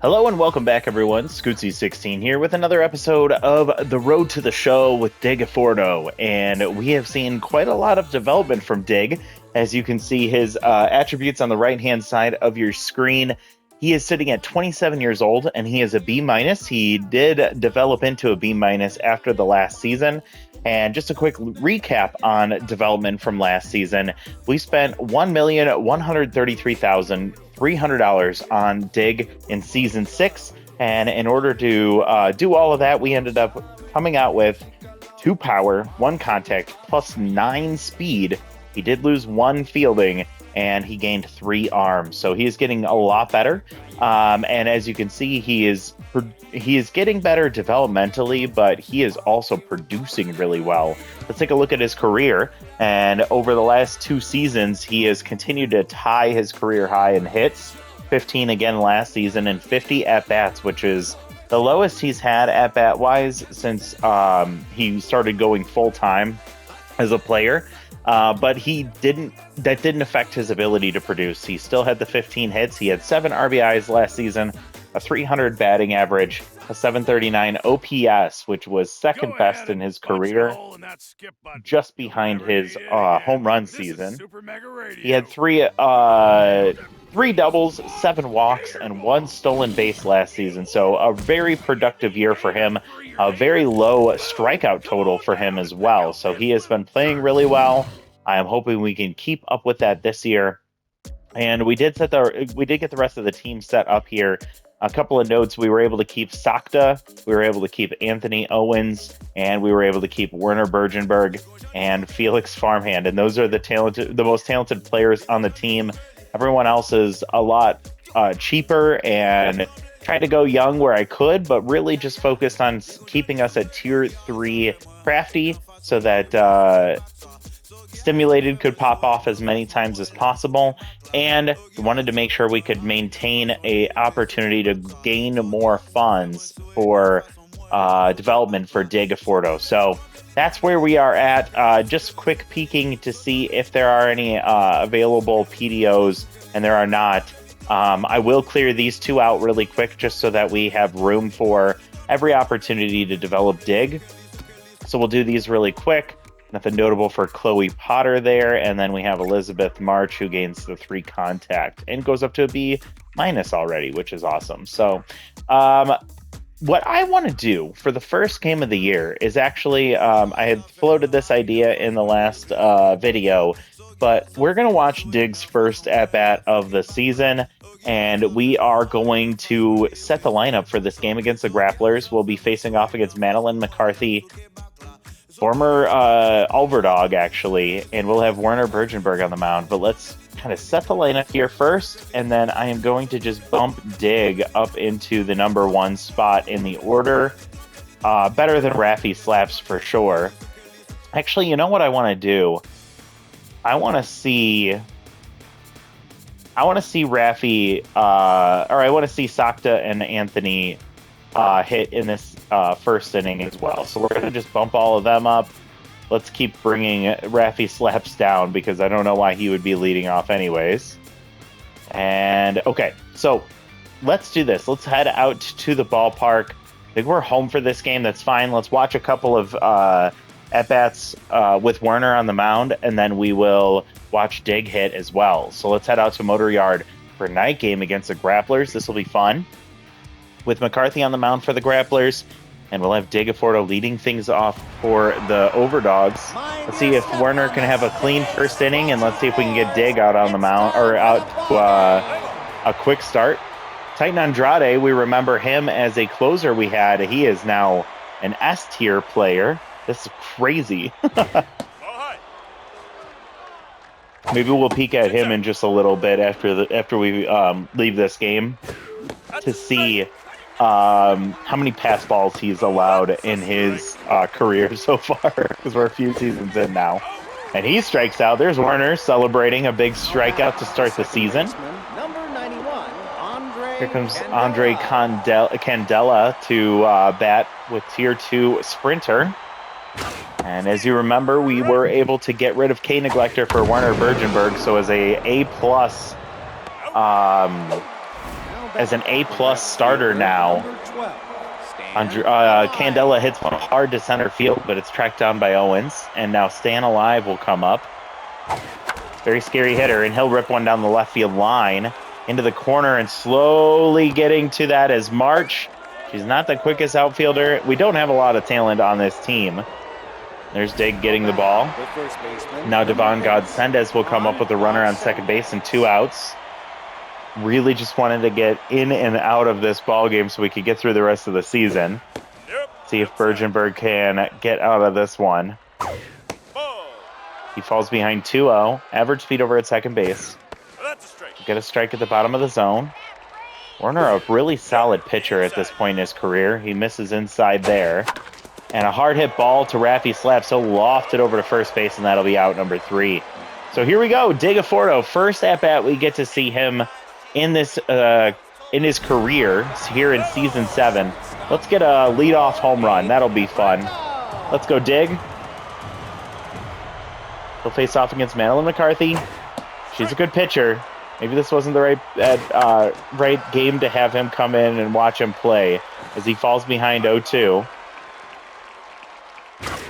Hello and welcome back, everyone. Scootsy16 here with another episode of The Road to the Show with Digg, and we have seen quite a lot of development from Digg. As you can see his attributes on the right-hand side of your screen. He is sitting at 27 years old, and he is a B-. He did develop into a B- after the last season. And just a quick recap on development from last season. We spent $1,133,300 on Digg in Season 6. And in order to do all of that, we ended up coming out with 2 power, 1 contact, plus 9 speed. He did lose 1 fielding, and he gained 3 arms. So he is getting a lot better. And as you can see, he is getting better developmentally, but he is also producing really well. Let's take a look at his career. And over the last 2 seasons, he has continued to tie his career high in hits, 15 again last season, and 50 at-bats, which is the lowest he's had at-bat-wise since he started going full-time as a player. But that didn't affect his ability to produce. He still had the 15 hits. He had 7 RBIs last season, a 300 batting average, a 739 OPS, which was second best in his career, just behind his home run season. He had 3 doubles, 7 walks, and 1 stolen base last season. So a very productive year for him. A very low strikeout total for him as well. So he has been playing really well. I am hoping we can keep up with that this year. And we did get the rest of the team set up here. A couple of notes: we were able to keep Sakta, we were able to keep Anthony Owens, and we were able to keep Werner Bergenberg and Felix Farmhand. And those are the most talented players on the team. Everyone else is a lot cheaper, and tried to go young where I could, but really just focused on keeping us at tier 3 crafty so that Stimulated could pop off as many times as possible, and wanted to make sure we could maintain a opportunity to gain more funds for development for Digg. So that's where we are at. Just quick peeking to see if there are any available PDOs, and there are not. I will clear these 2 out really quick just so that we have room for every opportunity to develop Digg. So we'll do these really quick. Nothing notable for Chloe Potter there. And then we have Elizabeth March, who gains the 3 contact and goes up to a B- already, which is awesome. So what I want to do for the first game of the year is actually, I had floated this idea in the last video, but we're going to watch Digg's first at-bat of the season, and we are going to set the lineup for this game against the Grapplers. We'll be facing off against Madeline McCarthy, former Alverdog, actually, and we'll have Werner Bergenberg on the mound. But let's kind of set the lineup here first, and then I am going to just bump Digg up into the number 1 spot in the order. Better than Raffy Slaps for sure. Actually, you know what I want to do? I want to see Raffy, or I want to see Sakta and Anthony hit in this first inning as well. So we're going to just bump all of them up. Let's keep bringing Raffy Slaps down because I don't know why he would be leading off anyways. And okay, so let's do this. Let's head out to the ballpark. I think we're home for this game. That's fine. Let's watch a couple of at-bats with Werner on the mound, and then we will watch Digg hit as well. So let's head out to Motor Yard for a night game against the Grapplers. This will be fun. With McCarthy on the mound for the Grapplers, and we'll have Digg leading things off for the Overdogs. Let's see if Werner can have a clean first inning, and let's see if we can get Digg out on the mound, or out to a quick start. Titan Andrade, we remember him as a closer we had. He is now an S-tier player. This is crazy. Maybe we'll peek at him in just a little bit after we leave this game to see how many pass balls he's allowed in his career so far, because we're a few seasons in now. And he strikes out. There's Werner celebrating a big strikeout to start the season. Here comes Andre Candela to bat with Tier 2 Sprinter. And as you remember, we were able to get rid of K Neglector for Werner Bergenberg, so as a A+ as an A-plus starter now. Candela hits one hard to center field, but it's tracked down by Owens. And now Stan Alive will come up. Very scary hitter, and he'll rip one down the left field line into the corner, and slowly getting to that is March. She's not the quickest outfielder. We don't have a lot of talent on this team. There's Digg getting the ball. Now Devon Godsendez will come up with a runner on second base and 2 outs. Really just wanted to get in and out of this ball game so we could get through the rest of the season. See if Bergenberg can get out of this one. He falls behind 2-0. Average speed over at second base. Get a strike at the bottom of the zone. Werner, a really solid pitcher at this point in his career. He misses inside there. And a hard hit ball to Raffy Slaps. He'll loft it over to first base, and that'll be out number 3. So here we go. Digg Aforto, first at bat we get to see him in this in his career here in season 7. Let's get a leadoff home run. That'll be fun. Let's go, Digg. He'll face off against Madeline McCarthy. She's a good pitcher. Maybe this wasn't the right game to have him come in and watch him play as he falls behind 0-2.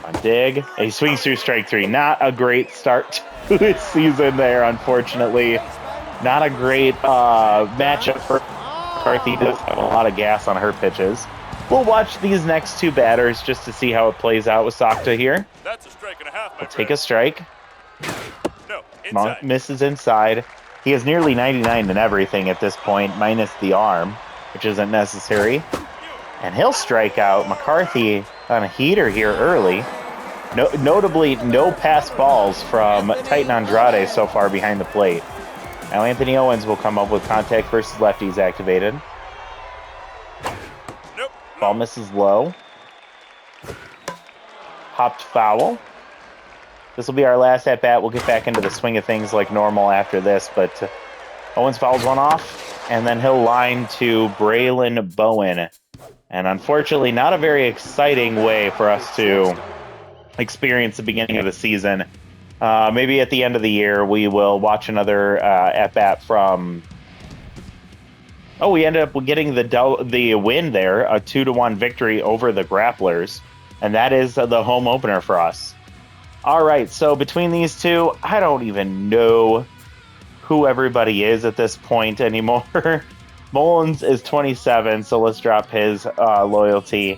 On Digg. He swings through strike 3. Not a great start to his season there, unfortunately. Not a great matchup for McCarthy. Does have a lot of gas on her pitches. We'll watch these next 2 batters just to see how it plays out with Sakta here. That's a strike and a half, We'll take a strike. No, inside. Misses inside. He has nearly 99 in everything at this point, minus the arm, which isn't necessary. And he'll strike out McCarthy on a heater here early. Notably, no pass balls from Titan Andrade so far behind the plate. Now Anthony Owens will come up with contact versus lefties activated. Nope. Ball misses low. Popped foul. This will be our last at-bat. We'll get back into the swing of things like normal after this, but Owens fouls one off, and then he'll line to Braylon Bowen. And unfortunately, not a very exciting way for us to experience the beginning of the season. Maybe at the end of the year, we will watch another at-bat from... Oh, we ended up getting the win there, a 2-1 victory over the Grapplers, and that is the home opener for us. All right, so between these two, I don't even know who everybody is at this point anymore. Mullins is 27, so let's drop his loyalty.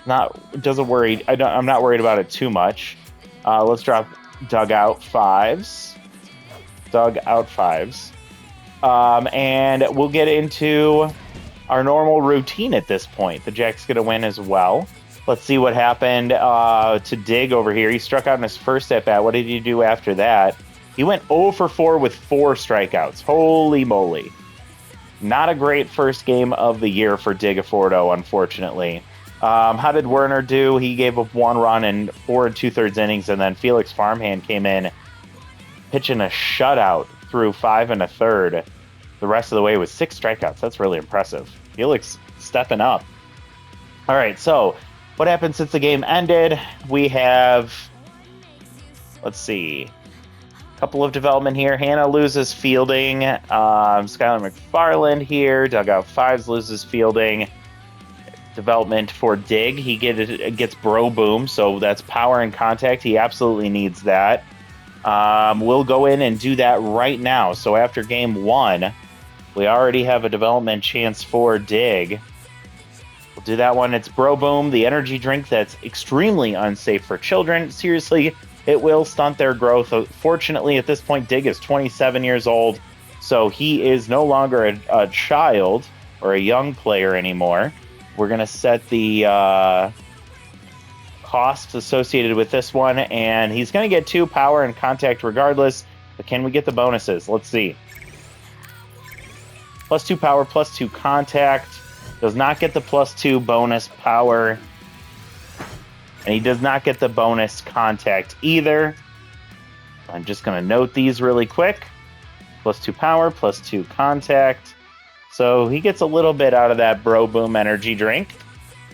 Doesn't worry. I'm not worried about it too much. Let's drop Dugout Fives. And we'll get into our normal routine at this point. The Jack's going to win as well. Let's see what happened to Digg over here. He struck out in his first at-bat. What did he do after that? He went 0 for 4 with 4 strikeouts. Holy moly. Not a great first game of the year for Digg Aforto, unfortunately. How did Werner do? He gave up 1 run in 4 2/3 innings, and then Felix Farmhand came in pitching a shutout through 5 1/3. The rest of the way with 6 strikeouts. That's really impressive. Felix stepping up. All right, so what happened since the game ended? We have, let's see, a couple of development here. Hannah loses fielding. Skylar McFarland here. Dugout Fives loses fielding. Development for Digg. He gets Bro Boom, so that's power and contact. He absolutely needs that. We'll go in and do that right now. So after game 1, we already have a development chance for Digg. We'll do that one. It's Bro Boom, the energy drink that's extremely unsafe for children. Seriously, it will stunt their growth. Fortunately, at this point, Digg is 27 years old, so he is no longer a child or a young player anymore. We're going to set the costs associated with this one, and he's going to get 2 power and contact regardless, but can we get the bonuses? Let's see. +2 power, +2 contact. Does not get the +2 bonus power. And he does not get the bonus contact either. I'm just going to note these really quick. +2 power, +2 contact. So he gets a little bit out of that Bro Boom energy drink.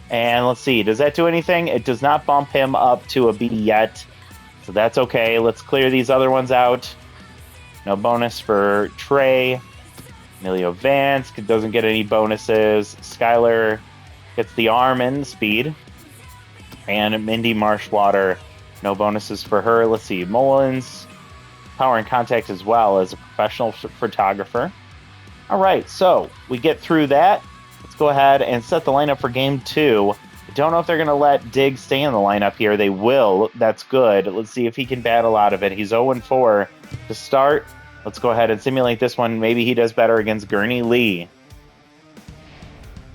And let's see, does that do anything? It does not bump him up to a B yet. So that's okay. Let's clear these other ones out. No bonus for Trey. Emilio Vance doesn't get any bonuses. Skylar gets the arm and speed. And Mindy Marshwater, no bonuses for her. Let's see, Mullins, power and contact as well as a professional photographer. All right, so we get through that. Let's go ahead and set the lineup for game 2. I don't know if they're going to let Digg stay in the lineup here. They will. That's good. Let's see if he can battle out of it. He's 0-4 to start. Let's go ahead and simulate this one. Maybe he does better against Gurney Lee.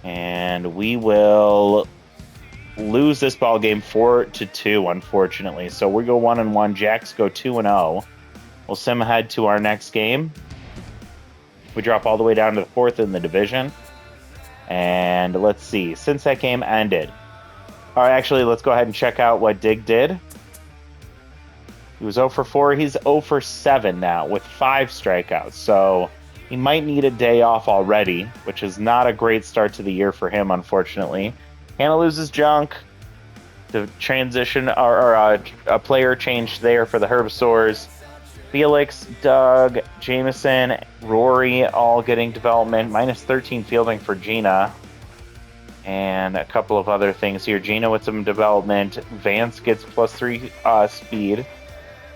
And we will lose this ball game 4-2, unfortunately. So we go 1-1. Jacks go 2-0. We'll sim ahead to our next game. We drop all the way down to the 4th in the division. And let's see. Since that game ended. All right, actually, let's go ahead and check out what Digg did. He was 0-4. He's 0-7 now with 5 strikeouts. So he might need a day off already, which is not a great start to the year for him, unfortunately. Hannah loses junk. The transition or a player change there for the Herbivores. Felix, Doug, Jameson, Rory all getting development. -13 fielding for Gina. And a couple of other things here. Gina with some development. Vance gets +3 speed.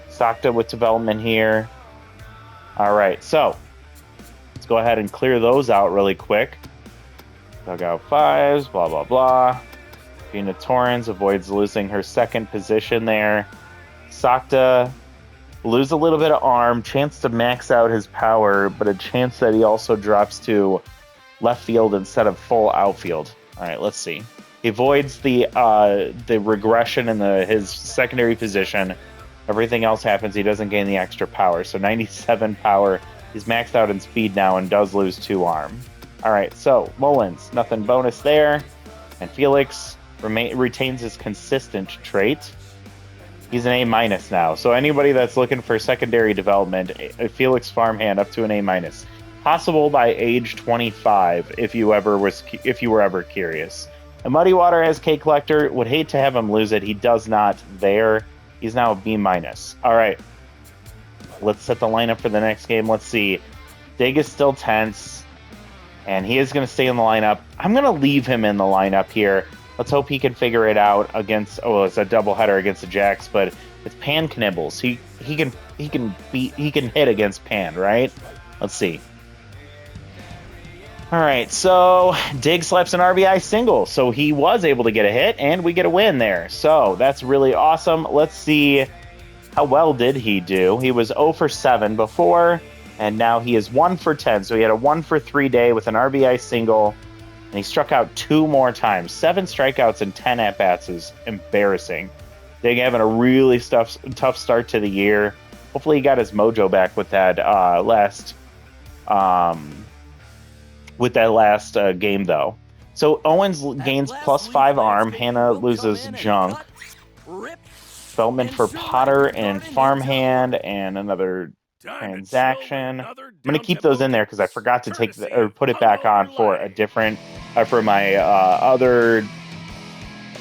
Sakta with development here. All right, so let's go ahead and clear those out really quick. Dugout 5s, blah, blah, blah. Gina Torrens avoids losing her second position there. Sakta lose a little bit of arm, chance to max out his power, but a chance that he also drops to left field instead of full outfield. All right, let's see. He avoids the regression in his secondary position. Everything else happens. He doesn't gain the extra power. So 97 power. He's maxed out in speed now and does lose 2 arm. All right, so Mullins, nothing bonus there. And Felix retains his consistent trait. He's an A- now. So anybody that's looking for secondary development, a Felix farmhand up to an A-. Possible by age 25 if you were ever curious. And Muddy Water has K Collector. Would hate to have him lose it. He does not there. He's now a B-. All right. Let's set the lineup for the next game. Let's see. Digg is still tense. And he is going to stay in the lineup. I'm going to leave him in the lineup here. Let's hope he can figure it out against. Oh, it's a doubleheader against the Jacks, but it's Pan Knibbles. He can hit against Pan, right? Let's see. All right, so Digg slaps an RBI single, so he was able to get a hit, and we get a win there. So that's really awesome. Let's see how well did he do. He was 0-7 before, and now he is 1-10. So he had a 1-3 day with an RBI single, and he struck out 2 more times. 7 strikeouts and 10 at-bats is embarrassing. Digg having a really tough start to the year. Hopefully he got his mojo back with that last game, though. So Owens gains +5 arm. Hannah loses junk. Development for Potter and Farmhand and another transaction. I'm going to keep those in there because I forgot to put it back on for a different, for my other,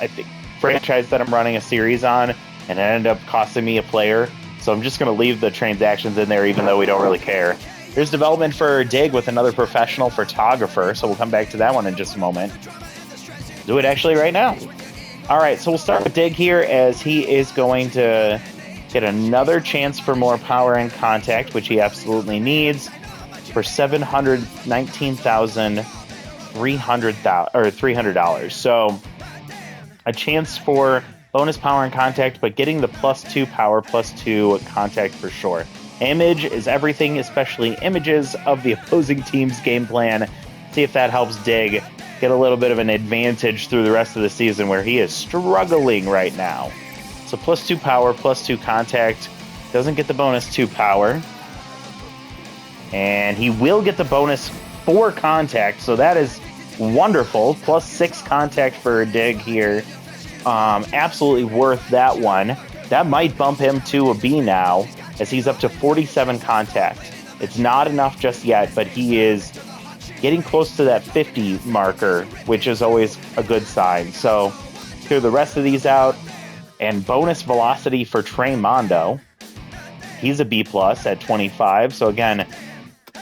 I think, franchise that I'm running a series on, and it ended up costing me a player. So I'm just going to leave the transactions in there even though we don't really care. Here's development for Digg with another professional photographer, so we'll come back to that one in just a moment. Do it actually right now. All right, so we'll start with Digg here as he is going to get another chance for more power and contact, which he absolutely needs, for $300. So a chance for bonus power and contact, but getting the +2 power, +2 contact for sure. Image is everything, especially images of the opposing team's game plan. See if that helps Digg get a little bit of an advantage through the rest of the season where he is struggling right now. So +2 power, +2 contact. Doesn't get the bonus 2 power. And he will get the bonus 4 contact, so that is wonderful. +6 contact for Digg here. Absolutely worth that one. That might bump him to a B now, as he's up to 47 contact. It's not enough just yet, but he is getting close to that 50 marker, which is always a good sign. So clear the rest of these out. And bonus velocity for Trey Mondo. He's a B+ at 25. So again,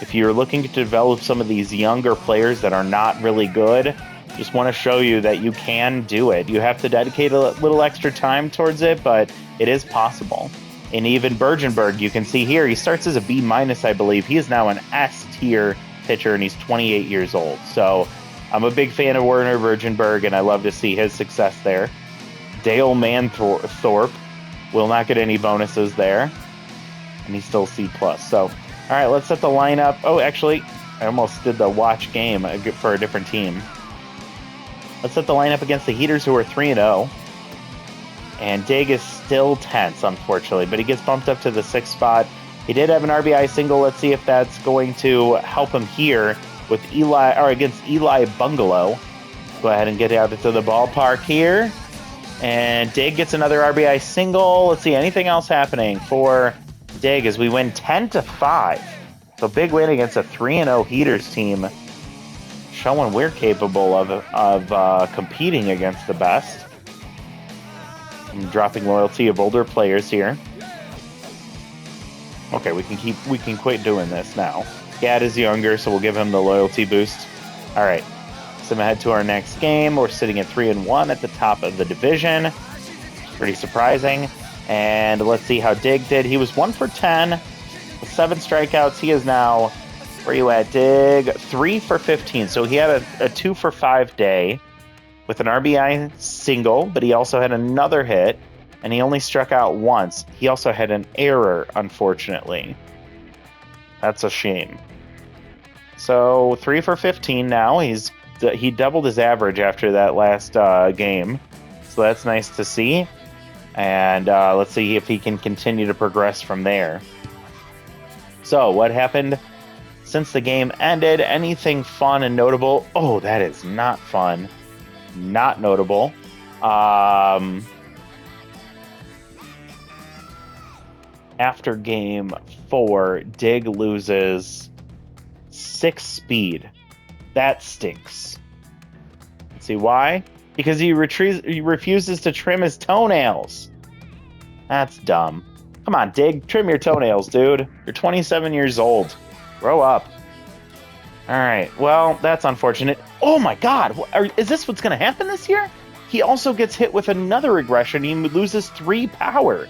If you're looking to develop some of these younger players that are not really good, just want to show you that you can do it. You have to dedicate a little extra time towards it, but it is possible. And even Bergenberg, you can see here, he starts as a B-, I believe. He is now an S-tier pitcher, and he's 28 years old. So I'm a big fan of Werner Bergenberg, and I love to see his success there. Dale Manthorpe will not get any bonuses there, and he's still C+. So, all right, let's set the lineup. Oh, actually, I almost did the watch game for a different team. Let's set the lineup against the Heaters, who are 3-0. And Digg is still tense, unfortunately, but he gets bumped up to the 6th spot. He did have an RBI single. Let's see if that's going to help him here with against Eli Bungalow. Go ahead and get out into the ballpark here. And Digg gets another RBI single. Let's see, anything else happening for Digg as we win 10-5. So big win against a 3-0 Heaters team, showing we're capable of competing against the best. I'm dropping loyalty of older players here. Okay, we can quit doing this now. Gad is younger, so we'll give him the loyalty boost. All right, so ahead to our next game. We're sitting at 3-1 at the top of the division. Pretty surprising. And let's see how Digg did. He was 1 for 10 with 7 strikeouts. He is now, where are you at, Digg? 3 for 15. So he had a 2 for 5 day with an RBI single, but he also had another hit, and he only struck out once. He also had an error, unfortunately. That's a shame. So 3 for 15 now. He doubled his average after that last game, so that's nice to see. And let's see if he can continue to progress from there. So what happened since the game ended? Anything fun and notable? Oh, that is not fun. Not notable. After game 4, Digg loses 6 speed. That stinks. Let's see why? Because he refuses to trim his toenails. That's dumb. Come on, Digg, trim your toenails, dude. You're 27 years old. Grow up. All right, well, that's unfortunate. Oh my God, is this what's going to happen this year? He also gets hit with another regression. He loses 3 power.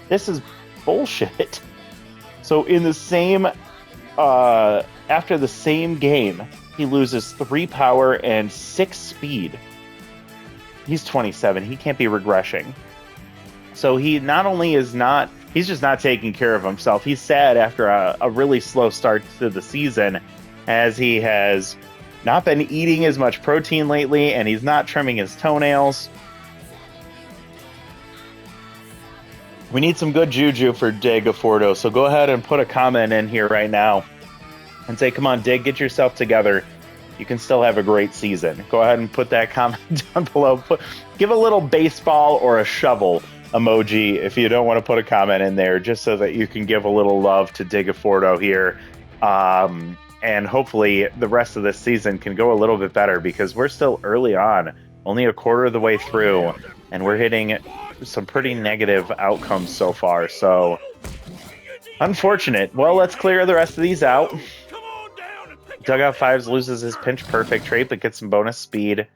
This is bullshit. So in the same, after the same game, he loses 3 power and 6 speed. He's 27. He can't be regressing. So he not only is not, he's just not taking care of himself. He's sad after a really slow start to the season, as he has not been eating as much protein lately, and he's not trimming his toenails. We need some good juju for Digg Affordo, so go ahead and put a comment in here right now and say, come on, Digg, get yourself together. You can still have a great season. Go ahead and put that comment down below. Give a little baseball or a shovel emoji if you don't want to put a comment in there, just so that you can give a little love to Digg Affordo here. And hopefully the rest of this season can go a little bit better, because we're still early on, only a quarter of the way through, and we're hitting some pretty negative outcomes so far. So unfortunate. Well, let's clear the rest of these out. Dugout Fives loses his pinch perfect trait, but gets some bonus speed.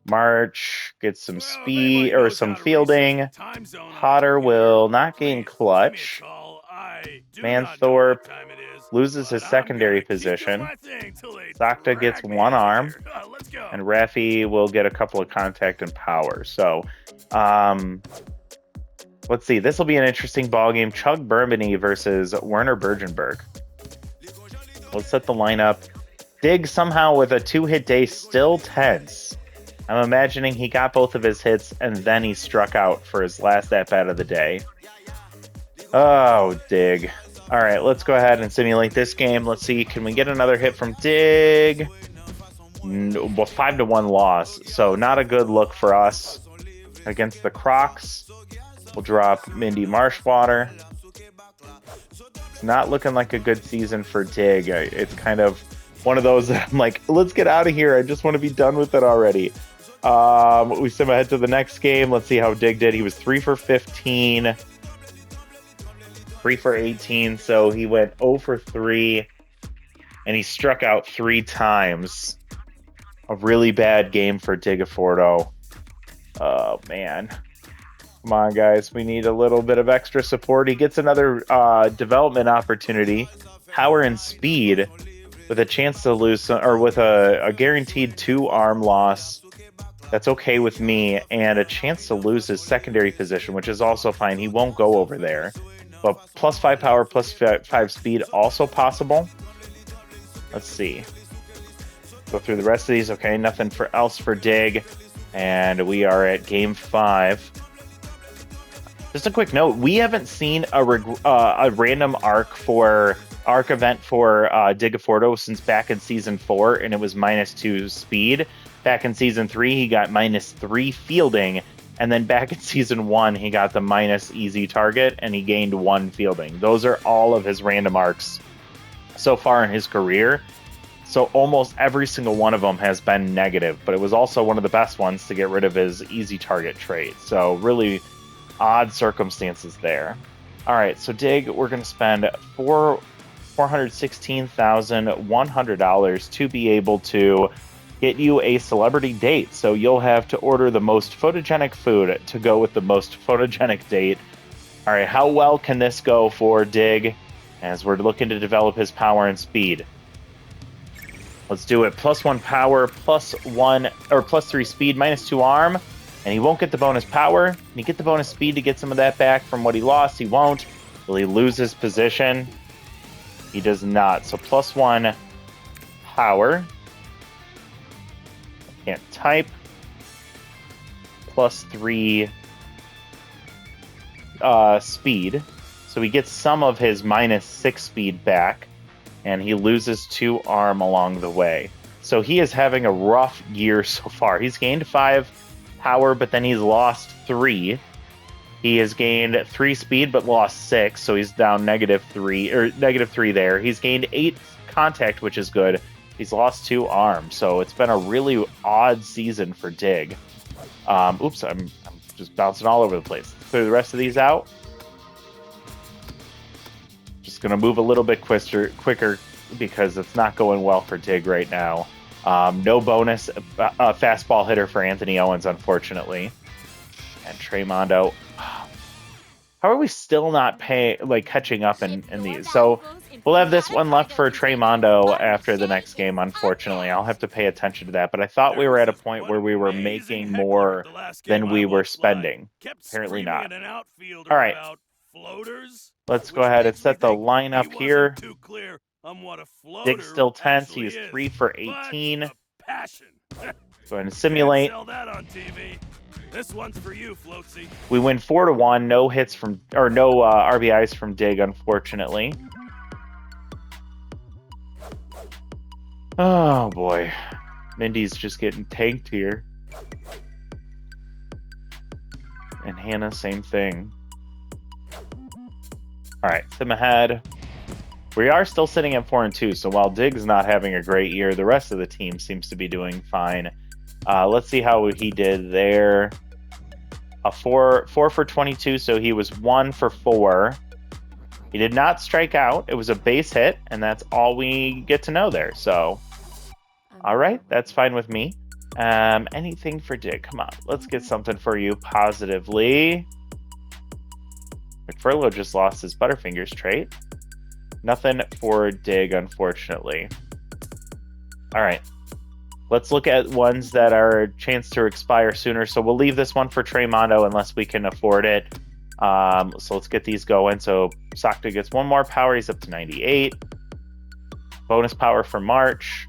March gets some speed or some fielding. Potter will not gain clutch. Manthorpe loses his secondary position. Zakta gets 1 arm. And Raffi will get a couple of contact and power. So, let's see. This will be an interesting ball game. Chug Bourbony versus Werner Bergenberg. Let's set the lineup. Digg somehow with a 2-hit day, still tense. I'm imagining he got both of his hits and then he struck out for his last at-bat of the day. Oh, Digg. All right, let's go ahead and simulate this game. Let's see, can we get another hit from Digg? No, well, 5-1 loss, so not a good look for us against the Crocs. We'll drop Mindy Marshwater. It's not looking like a good season for Digg. It's kind of one of those that I'm like, let's get out of here. I just want to be done with it already. We sim ahead to the next game. Let's see how Digg did. He was 3 for 15, 3 for 18, so he went 0 for 3. and he struck out 3 times. A really bad game for Digiforto. Oh, man. Come on, guys. We need a little bit of extra support. He gets another development opportunity. Power and speed with a chance to lose, or with a guaranteed 2-arm loss. That's okay with me. And a chance to lose his secondary position, which is also fine. He won't go over there. But +5 power, +5 speed, also possible. Let's see. Go through the rest of these. Okay, nothing else for Digg. And we are at game 5. Just a quick note, we haven't seen a random arc event for Digiforto since back in Season 4, and it was -2 speed. Back in Season 3, he got -3 fielding, and then back in Season 1, he got the minus easy target, and he gained 1 fielding. Those are all of his random arcs so far in his career. So almost every single one of them has been negative, but it was also one of the best ones to get rid of his easy target trait. So really odd circumstances there. All right, so Digg, we're going to spend $416,100 to be able to get you a celebrity date. So you'll have to order the most photogenic food to go with the most photogenic date. All right, how well can this go for Digg as we're looking to develop his power and speed? Let's do it. +1 power, +3 speed, -2 arm. And he won't get the bonus power. Can he get the bonus speed to get some of that back from what he lost? He won't. Will he lose his position? He does not. So +1 power. Can't type. +3 speed. So he gets some of his -6 speed back. And he loses 2 arm along the way. So he is having a rough year so far. He's gained 5 power, but then he's lost 3. He has gained 3 speed, but lost 6, so he's down -3 there. He's gained 8 contact, which is good. He's lost 2 arms, so it's been a really odd season for Digg. Oops, I'm just bouncing all over the place. Clear the rest of these out. Just gonna move a little bit quicker because it's not going well for Digg right now. No bonus fastball hitter for Anthony Owens, unfortunately. And Trey Mondo. How are we still not catching up in these? So we'll have this one left for Trey Mondo after the next game, unfortunately. I'll have to pay attention to that. But I thought we were at a point where we were making more than we were spending. Apparently not. All right. Let's go ahead and set the lineup here. Digg's still tense. He is 3 for 18. Go ahead and simulate. This one's for you, Floatsy. We win 4-1. No hits no RBIs from Digg, unfortunately. Oh boy, Mindy's just getting tanked here, and Hannah, same thing. All right, sim ahead. We are still sitting at 4-2, so while Digg's not having a great year, the rest of the team seems to be doing fine. Let's see how he did there. A 4 for 22, so he was 1 for 4. He did not strike out. It was a base hit, and that's all we get to know there. So, all right, that's fine with me. Anything for Digg? Come on, let's get something for you positively. McFurlow just lost his Butterfingers trait. Nothing for Digg, unfortunately. All right. Let's look at ones that are a chance to expire sooner. So we'll leave this one for Trey Mondo unless we can afford it. So let's get these going. So Sakta gets 1 more power. He's up to 98. Bonus power for March.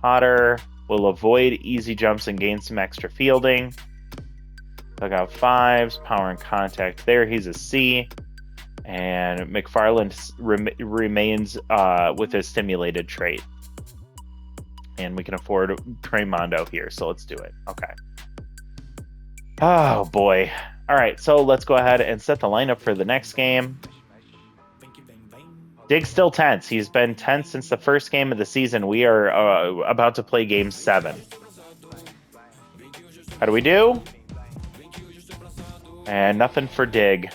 Potter will avoid easy jumps and gain some extra fielding. Dug out 5s. Power and contact there. He's a C. And McFarland remains with his stimulated trait. And we can afford Trey Mondo here, so let's do it. Okay. Oh, boy. All right, so let's go ahead and set the lineup for the next game. Digg's still tense. He's been tense since the first game of the season. We are about to play game 7. How do we do? And nothing for Digg.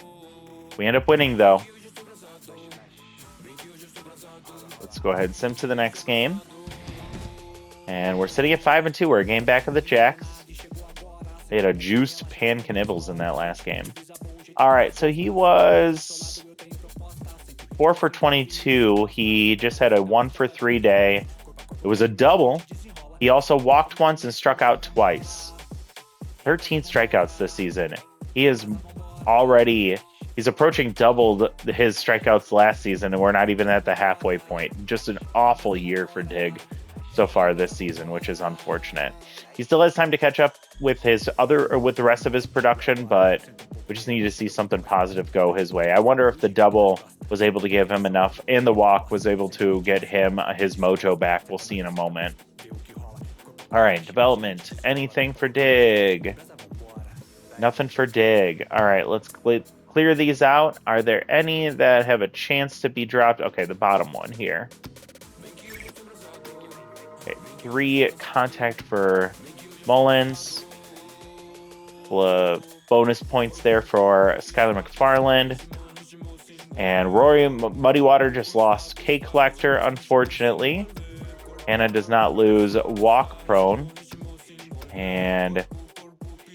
We end up winning, though. Let's go ahead and sim to the next game. And we're sitting at 5-2. We're a game back of the Jacks. They had a juiced Pan Knibbles in that last game. All right, so he was 4 for 22. He just had a 1 for 3 day. It was a double. He also walked once and struck out twice. 13 strikeouts this season. He is already, he's approaching double his strikeouts last season, and we're not even at the halfway point. Just an awful year for Digg so far this season, which is unfortunate. He still has time to catch up with with the rest of his production, but we just need to see something positive go his way. I wonder if the double was able to give him enough, and the walk was able to get him his mojo back. We'll see in a moment. All right, development. Anything for Digg? Nothing for Digg. All right, let's clear these out. Are there any that have a chance to be dropped? Okay, the bottom one here. Okay, 3 contact for Mullins. Bonus points there for Skylar McFarland. And Rory Muddywater just lost K Collector, unfortunately. Anna does not lose Walk Prone. And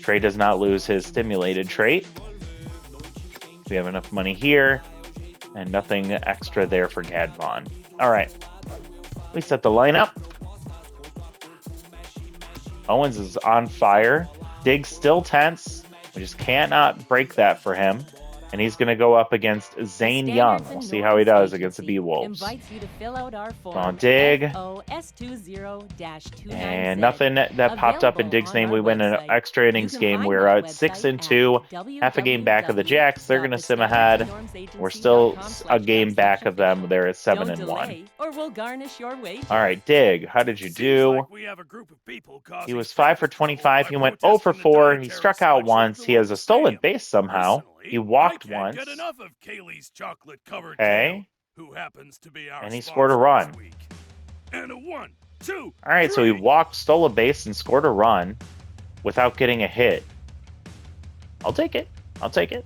Trey does not lose his Stimulated trait. We have enough money here. And nothing extra there for Gadvon. All right. We set the lineup. Owens is on fire. Digg's still tense. We just cannot break that for him. And he's going to go up against Zane Young. We'll see how he does against the B-Wolves. On Digg. And nothing that popped up in Digg's name. We win an extra innings game. We're at 6-2. Half a game back of the Jacks. They're going to sim ahead. We're still a game back of them. They're at 7-1. All right, Digg, how did you do? He was 5 for 25. He went 0 for 4. He struck out once. He has a stolen base somehow. He walked once. Okay. And he scored a run. And a 1, 2. All right, so he walked, stole a base, and scored a run without getting a hit. I'll take it. I'll take it.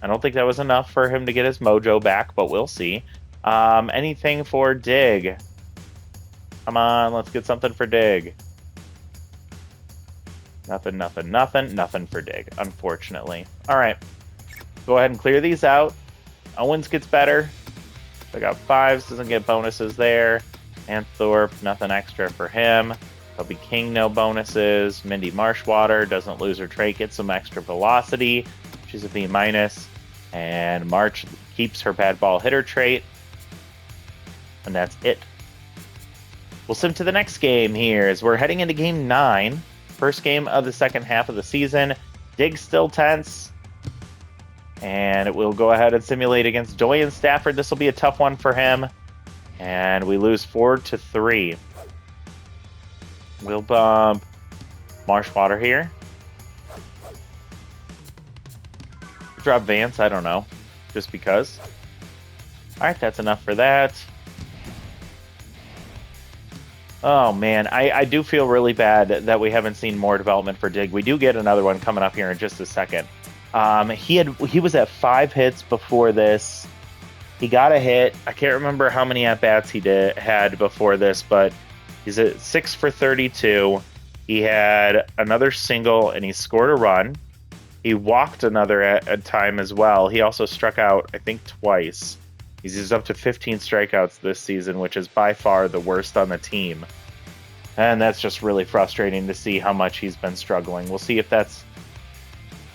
I don't think that was enough for him to get his mojo back, but we'll see. Anything for Digg? Come on, let's get something for Digg. Nothing, nothing, nothing. Nothing for Digg, unfortunately. All right. Go ahead and clear these out. Owens gets better. I got 5s, doesn't get bonuses there. Anthorpe, nothing extra for him. Toby King, no bonuses. Mindy Marshwater doesn't lose her trait, gets some extra velocity. She's a B-. And March keeps her bad ball hitter trait. And that's it. We'll sim to the next game here as we're heading into game 9. First game of the second half of the season. Digg still tense. And we'll go ahead and simulate against Doyen Stafford. This will be a tough one for him. And we lose 4-3. We'll bump Marshwater here. Drop Vance, I don't know. Just because. Alright, that's enough for that. Oh, man. I do feel really bad that we haven't seen more development for Digg. We do get another one coming up here in just a second. He was at 5 hits before this. He got a hit. I can't remember how many at-bats he had before this, but he's at 6 for 32. He had another single, and he scored a run. He walked another at a time as well. He also struck out, I think, twice. He's up to 15 strikeouts this season, which is by far the worst on the team. And that's just really frustrating to see how much he's been struggling. We'll see if that's...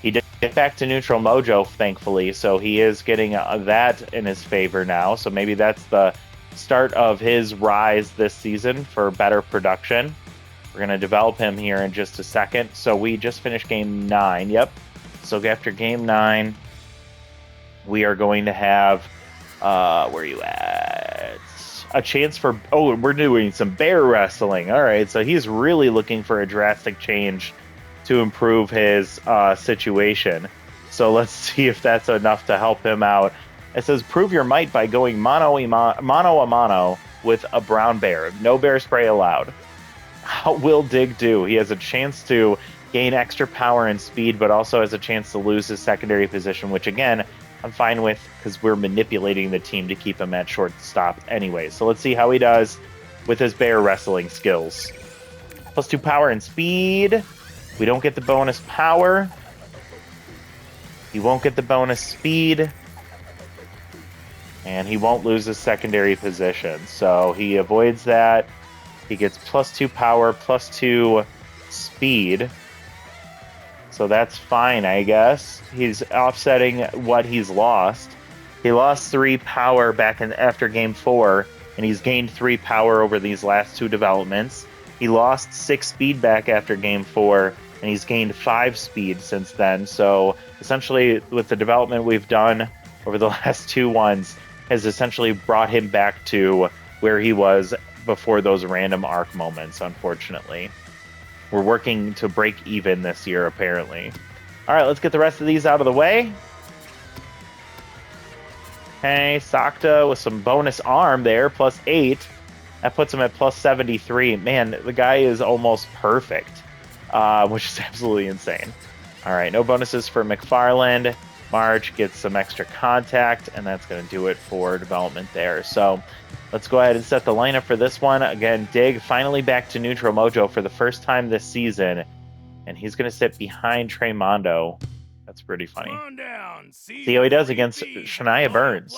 He did get back to neutral mojo, thankfully, so he is getting that in his favor now. So maybe that's the start of his rise this season for better production. We're going to develop him here in just a second. So we just finished game 9. Yep. So after game 9, we are going to have, where are you at? A chance for, oh, we're doing some bear wrestling. All right. So he's really looking for a drastic change to improve his situation. So let's see if that's enough to help him out. It says, prove your might by going mano a mano with a brown bear. No bear spray allowed. How will Digg do? He has a chance to gain extra power and speed, but also has a chance to lose his secondary position, which again, I'm fine with, because we're manipulating the team to keep him at shortstop anyway. So let's see how he does with his bear wrestling skills. +2 power and speed. We don't get the bonus power. He won't get the bonus speed. And he won't lose his secondary position. So he avoids that. He gets +2 power, +2 speed. So that's fine, I guess. He's offsetting what he's lost. He lost 3 power back after game 4, and he's gained 3 power over these last 2 developments. He lost 6 speed back after game 4, and he's gained 5 speed since then. So essentially, with the development we've done over the last 2 ones, has essentially brought him back to where he was before those random arc moments, unfortunately. We're working to break even this year, apparently. All right, let's get the rest of these out of the way. Okay, Sakta with some bonus arm there, +8. That puts him at +73. Man, the guy is almost perfect, which is absolutely insane. All right, no bonuses for McFarland. March gets some extra contact, and that's going to do it for development there. So let's go ahead and set the lineup for this one. Again, Digg finally back to neutral mojo for the first time this season, and he's going to sit behind Treymondo. That's pretty funny. See how he does against Shania Burns.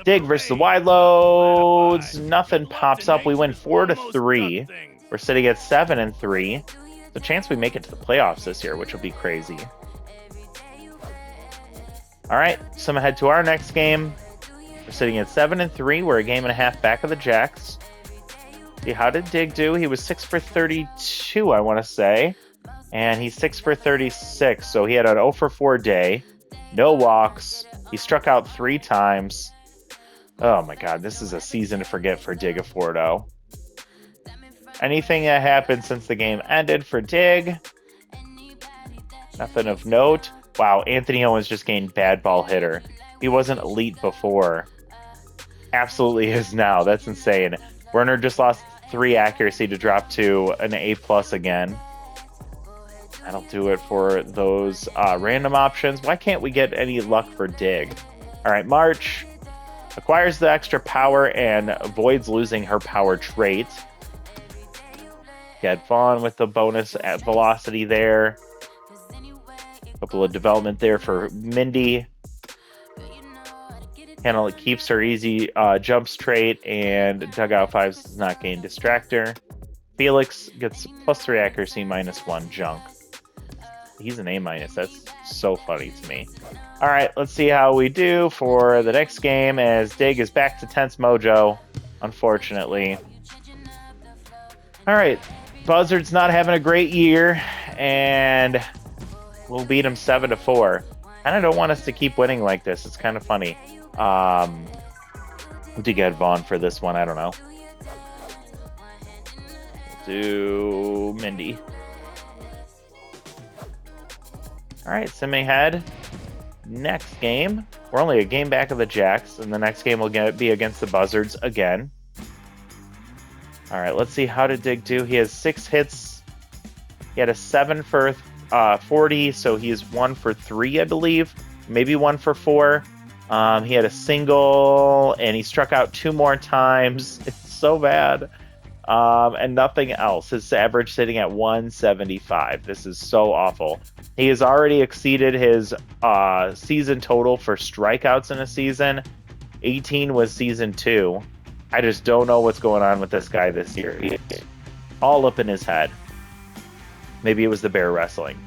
Digg versus the wide loads. Nothing pops up. We win 4-3. We're sitting at 7-3. There's a chance we make it to the playoffs this year, which will be crazy. All right, so I'm ahead to our next game. We're sitting at 7-3. We're a game and a half back of the Jacks. See, how did Digg do? He was 6 for 32, I want to say. And he's 6 for 36, so he had an 0 for 4 day. No walks. He struck out 3 times. Oh my god, this is a season to forget for Digg Afordo. Anything that happened since the game ended for Digg? Nothing of note. Wow, Anthony Owens just gained bad ball hitter. He wasn't elite before. Absolutely is now. That's insane. Werner just lost 3 accuracy to drop to an A+ again. That'll do it for those random options. Why can't we get any luck for Digg? All right, March acquires the extra power and avoids losing her power trait. Get Vaughn with the bonus at velocity there. Couple of development there for Mindy. Hannah keeps her easy jumps trait, and Dugout 5 does not gain Distractor. Felix gets +3 accuracy, -1 junk. He's an A-. That's so funny to me. All right, let's see how we do for the next game as Digg is back to tense mojo, unfortunately. All right, Buzzard's not having a great year, and we'll beat him 7-4. And I don't want us to keep winning like this. It's kind of funny. To get Vaughn for this one, I don't know. We'll do Mindy. All right, simming ahead. Next game. We're only a game back of the Jacks, and the next game will be against the Buzzards again. All right, let's see how did Digg do. He has 6 hits. He had a 7 for 40, so he is 1 for 3, I believe. Maybe 1 for 4. He had a single, and he struck out 2 more times. It's so bad. And nothing else. His average sitting at 175. This is so awful. He has already exceeded his season total for strikeouts in a season. 18 was season 2. I just don't know what's going on with this guy this year. He's all up in his head. Maybe it was the bear wrestling.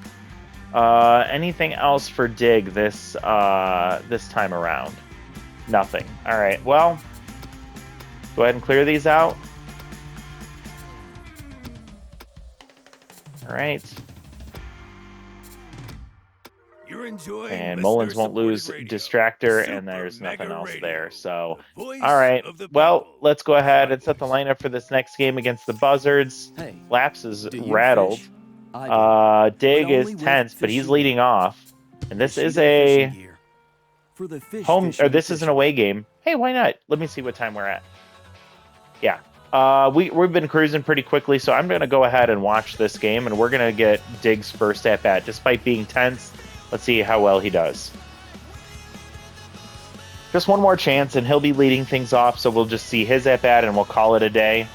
Anything else for Digg this time around? Nothing. All right. Well, go ahead and clear these out. All right. And Mullins won't lose Distractor, and there's nothing else there. So, all right. Well, let's go ahead and set the lineup for this next game against the Buzzards. Laps is rattled. Digg is tense, but he's leading off. And this is a home, or this is an away game. Hey, why not? Let me see what time we're at. Yeah. We've been cruising pretty quickly, so I'm going to go ahead and watch this game, and we're going to get Digg's first at-bat. Despite being tense, let's see how well he does. Just one more chance, and he'll be leading things off, so we'll just see his at-bat, and we'll call it a day.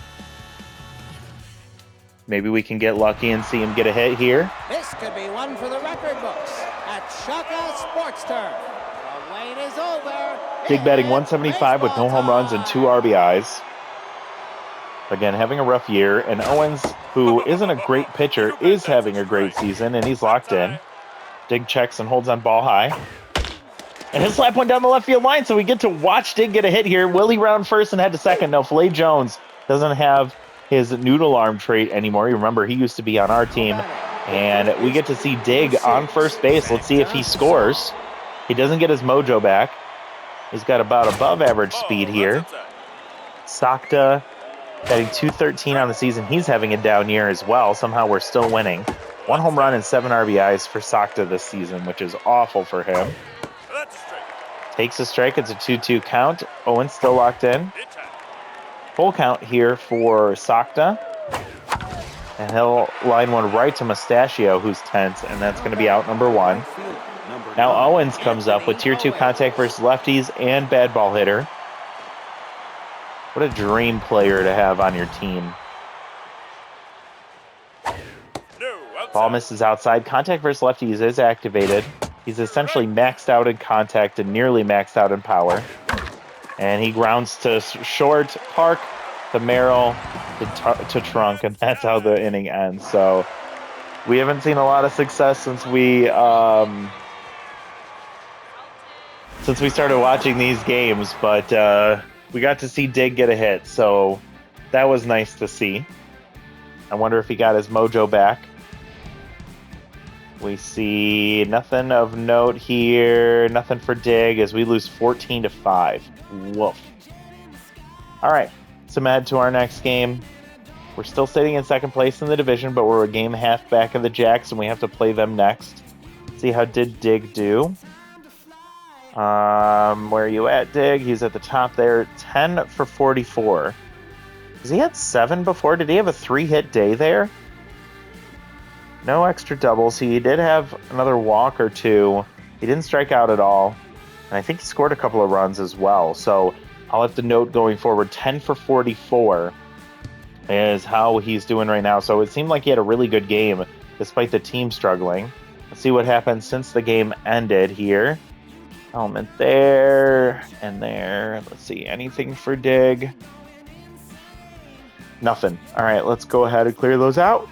Maybe we can get lucky and see him get a hit here. This could be one for the record books at Shaka Sports Turf. The wait is over. Digg batting 175 with no home runs and 2 RBIs. Again, having a rough year, and Owens, who isn't a great pitcher, is having a great season, and he's locked in. Digg checks and holds on ball high. And he'll slap one down the left field line, so we get to watch Digg get a hit here. Will he round first and head to second? No, Filet Jones doesn't have his noodle arm trait anymore. You remember, he used to be on our team. And we get to see Digg on first base. Let's see if he scores. He doesn't get his mojo back. He's got about above average speed here. Sakta batting .213 on the season. He's having a down year as well. Somehow we're still winning. 1 home run and 7 RBIs for Sakta this season, which is awful for him. Takes a strike. It's a 2-2 count. Owens still locked in. Full count here for Sakta. And he'll line one right to Mustachio, who's tense, and that's going to be out number 1. Now Owens comes up with Tier 2 contact versus lefties and bad ball hitter. What a dream player to have on your team. Ball misses outside. Contact versus lefties is activated. He's essentially maxed out in contact and nearly maxed out in power. And he grounds to short, park, to Merrill, to trunk, and that's how the inning ends. So we haven't seen a lot of success since we started watching these games, but we got to see Digg get a hit, so that was nice to see. I wonder if he got his mojo back. We see nothing of note here, nothing for Digg as we lose 14-5. Woof. All right, so head to our next game. We're still sitting in second place in the division, but we're a game and a half back of the Jacks, and we have to play them next. See how did Digg do. Where are you at, Digg? He's at the top there, 10 for 44. Has he had 7 before? Did he have a 3-hit day there? No extra doubles. He did have another walk or 2. He didn't strike out at all. And I think he scored a couple of runs as well. So I'll have to note going forward, 10 for 44 is how he's doing right now. So it seemed like he had a really good game despite the team struggling. Let's see what happened since the game ended here. Element there and there. Let's see, anything for Digg? Nothing. All right, let's go ahead and clear those out.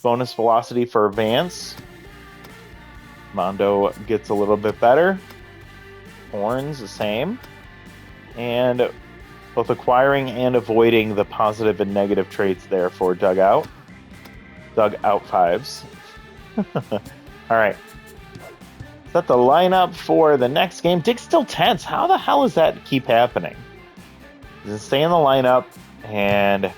Bonus velocity for Vance. Mondo gets a little bit better. Horns the same. And both acquiring and avoiding the positive and negative traits there for Dugout. Dugout 5s. All right. Set the lineup for the next game. Digg's still tense. How the hell does that keep happening? Does it stay in the lineup and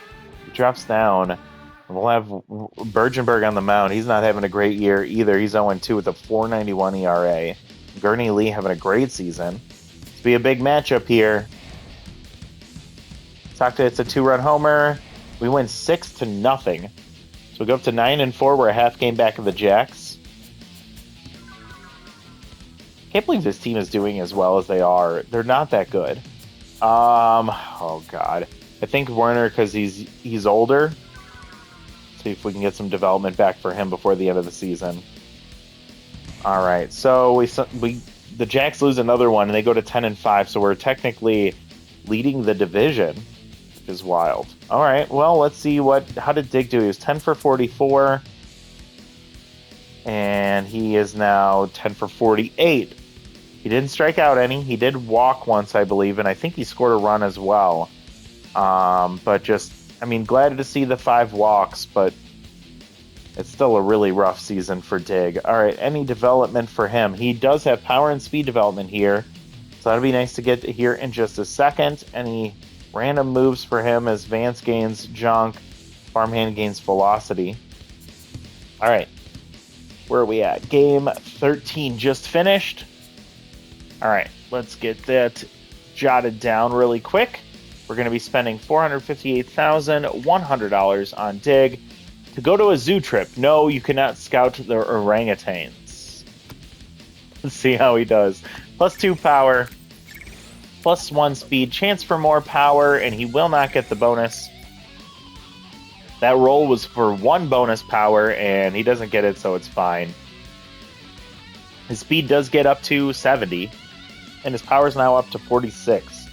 he drops down? We'll have Bergenberg on the mound. He's not having a great year either. He's 0-2 with a 4.91 ERA. Gurney Lee having a great season. It's be a big matchup here. Sakta hits a 2-run homer. We win 6-0. So we go up to 9-4. We're a half game back of the Jacks. Can't believe this team is doing as well as they are. They're not that good. Oh God. I think Werner, because he's older. See if we can get some development back for him before the end of the season. All right, so the Jacks lose another one, and they go to 10-5. So we're technically leading the division, which is wild. All right, well, let's see how did Digg do? He was 10 for 44, and he is now 10 for 48. He didn't strike out any. He did walk once, I believe, and I think he scored a run as well. But just, I mean, glad to see the 5 walks, but it's still a really rough season for Digg. All right, any development for him? He does have power and speed development here, so that'll be nice to get here in just a second. Any random moves for him as Vance gains junk, Farmhand gains velocity. All right, where are we at? Game 13 just finished. All right, let's get that jotted down really quick. We're going to be spending $458,100 on Digg to go to a zoo trip. No, you cannot scout the orangutans. Let's see how he does. +2 power, +1 speed, chance for more power, and he will not get the bonus. That roll was for 1 bonus power, and he doesn't get it, so it's fine. His speed does get up to 70, and his power is now up to 46.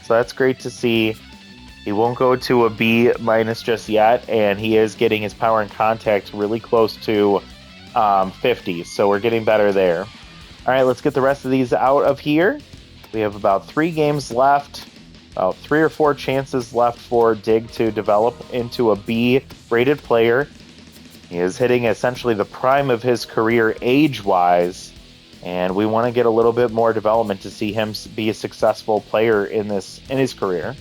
So that's great to see. He won't go to a B- just yet, and he is getting his power and contact really close to 50, so we're getting better there. All right, let's get the rest of these out of here. We have about 3 games left, about 3 or 4 chances left for Digg to develop into a B-rated player. He is hitting essentially the prime of his career age-wise, and we want to get a little bit more development to see him be a successful player in his career.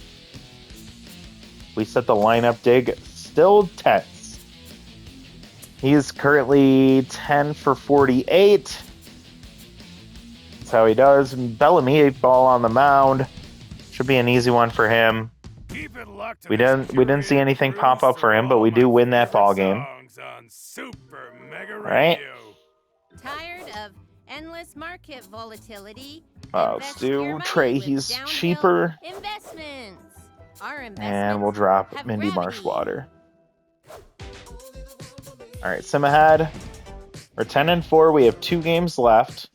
We set the lineup. Digg still tense. He is currently 10 for 48. That's how he does. Bellamy 8-ball on the mound. Should be an easy one for him. We didn't see anything pop up for him, but we do win that ball game. Right? Tired of endless market volatility? Let's do Trey. He's cheaper. Investments. Our investments And we'll drop have Mindy gravity. Marshwater. All right, sim ahead. We're 10-4. We have 2 games left.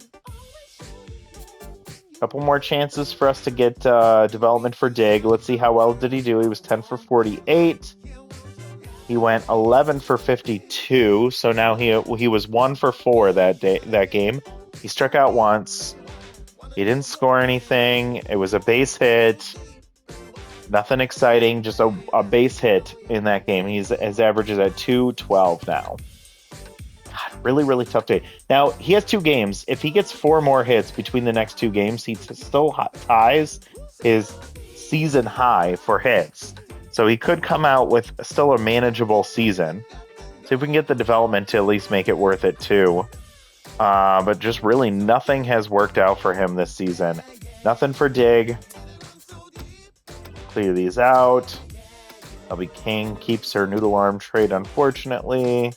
Couple more chances for us to get development for Digg. Let's see how well did he do. He was 10 for 48. He went 11 for 52. So now he was 1 for 4 that game. He struck out once. He didn't score anything. It was a base hit. Nothing exciting, just a base hit in that game. His average is at 212 now. God, really, really tough day. Now, he has 2 games. If he gets 4 more hits between the next 2 games, he still ties his season high for hits. So he could come out with still a manageable season. See if we can get the development to at least make it worth it too. But just really nothing has worked out for him this season. Nothing for Digg. Clear these out. LB King keeps her noodle arm trade, unfortunately.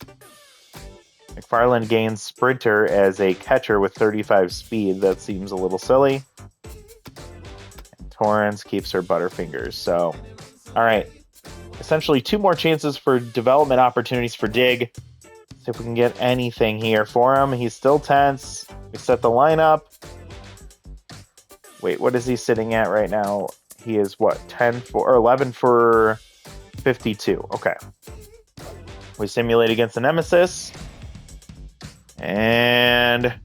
McFarland gains Sprinter as a catcher with 35 speed. That seems a little silly. And Torrance keeps her Butterfingers. So, all right. Essentially 2 more chances for development opportunities for Digg. See if we can get anything here for him. He's still tense. We set the lineup. Wait, what is he sitting at right now? He is what, 11 for 52. Okay. We simulate against the Nemesis. And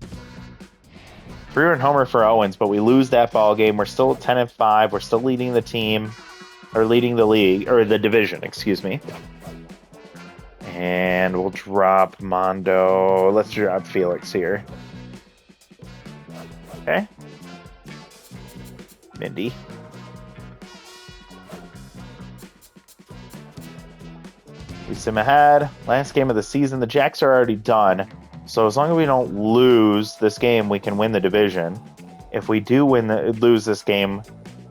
3-run homer for Owens, but we lose that ball game. We're still at 10-5. We're still leading the team, or leading the league, or the division, excuse me. And we'll drop Mondo. Let's drop Felix here. Okay. Mindy. We sim ahead. Last game of the season. The Jacks are already done. So as long as we don't lose this game, we can win the division. If we do lose this game,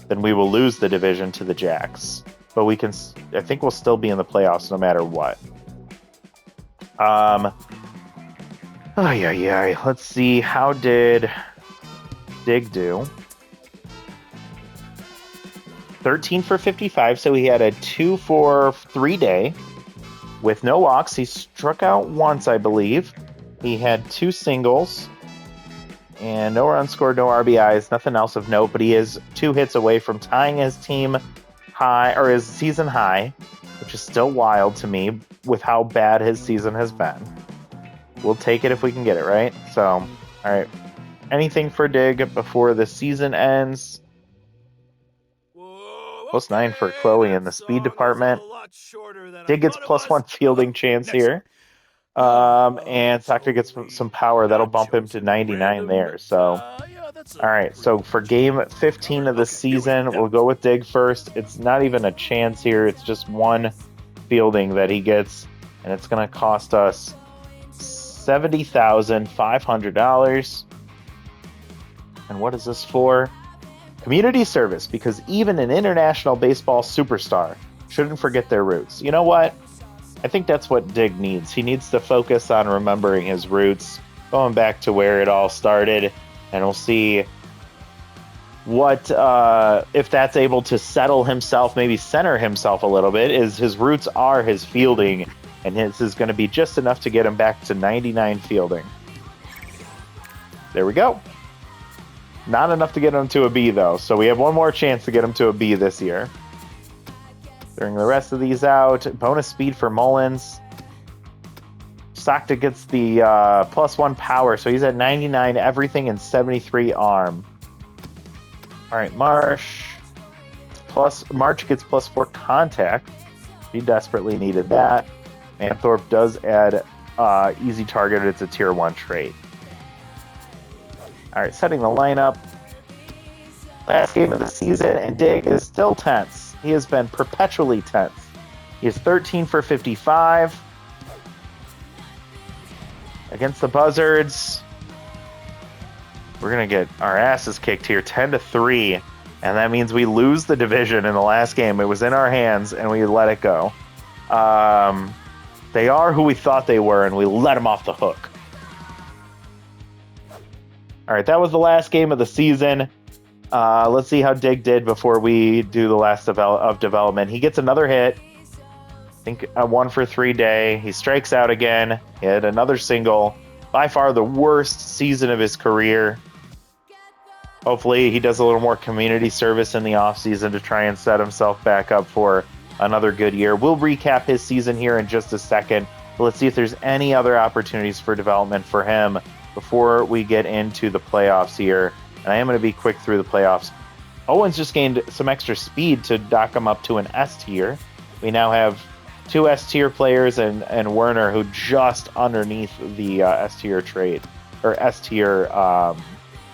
then we will lose the division to the Jacks. But I think we'll still be in the playoffs no matter what. Let's see, how did Digg do? 13 for 55, so he had a 2 for 3 day with no walks. He struck out once, I believe. He had 2 singles and no runs scored, no RBIs, nothing else of note, but he is 2 hits away from tying his team high, or his season high, which is still wild to me with how bad his season has been. We'll take it if we can get it, right? So, all right. Anything for Digg before the season ends? +9 for Chloe in the speed department. Digg gets +1 fielding chance here. And Soccer gets some power. That'll bump him to 99 there. So, all right. So for game 15 of the season, we'll go with Digg first. It's not even a chance here. It's just 1 fielding that he gets, and it's going to cost us $70,500. And what is this for? Community service, because even an international baseball superstar shouldn't forget their roots. You know what? I think that's what Digg needs. He needs to focus on remembering his roots, going back to where it all started. And we'll see what if that's able to settle himself, maybe center himself a little bit. Is his roots are his fielding, and this is going to be just enough to get him back to 99 fielding. There we go. Not enough to get him to a B, though, so we have one more chance to get him to a B this year. During the rest of these out, bonus speed for Mullins. Sakta gets the +1 power, so he's at 99 everything and 73 arm. All right, March gets +4 contact. He desperately needed that. Manthorpe does add easy target. It's a tier 1 trait. All right, setting the lineup. Last game of the season, and Digg is still tense. He has been perpetually tense. He is 13 for 55. Against the Buzzards, we're going to get our asses kicked here, 10-3, and that means we lose the division in the last game. It was in our hands, and we let it go. They are who we thought they were, and we let them off the hook. All right, that was the last game of the season. Let's see how Digg did before we do the last of development. He gets another hit. I think a 1-for-3 day. He strikes out again. He had another single. By far the worst season of his career. Hopefully he does a little more community service in the offseason to try and set himself back up for another good year. We'll recap his season here in just a second. But let's see if there's any other opportunities for development for him before we get into the playoffs here. And I am going to be quick through the playoffs. Owens just gained some extra speed to dock him up to an S tier. We now have 2 S tier players and Werner, who just underneath the S tier trade or S tier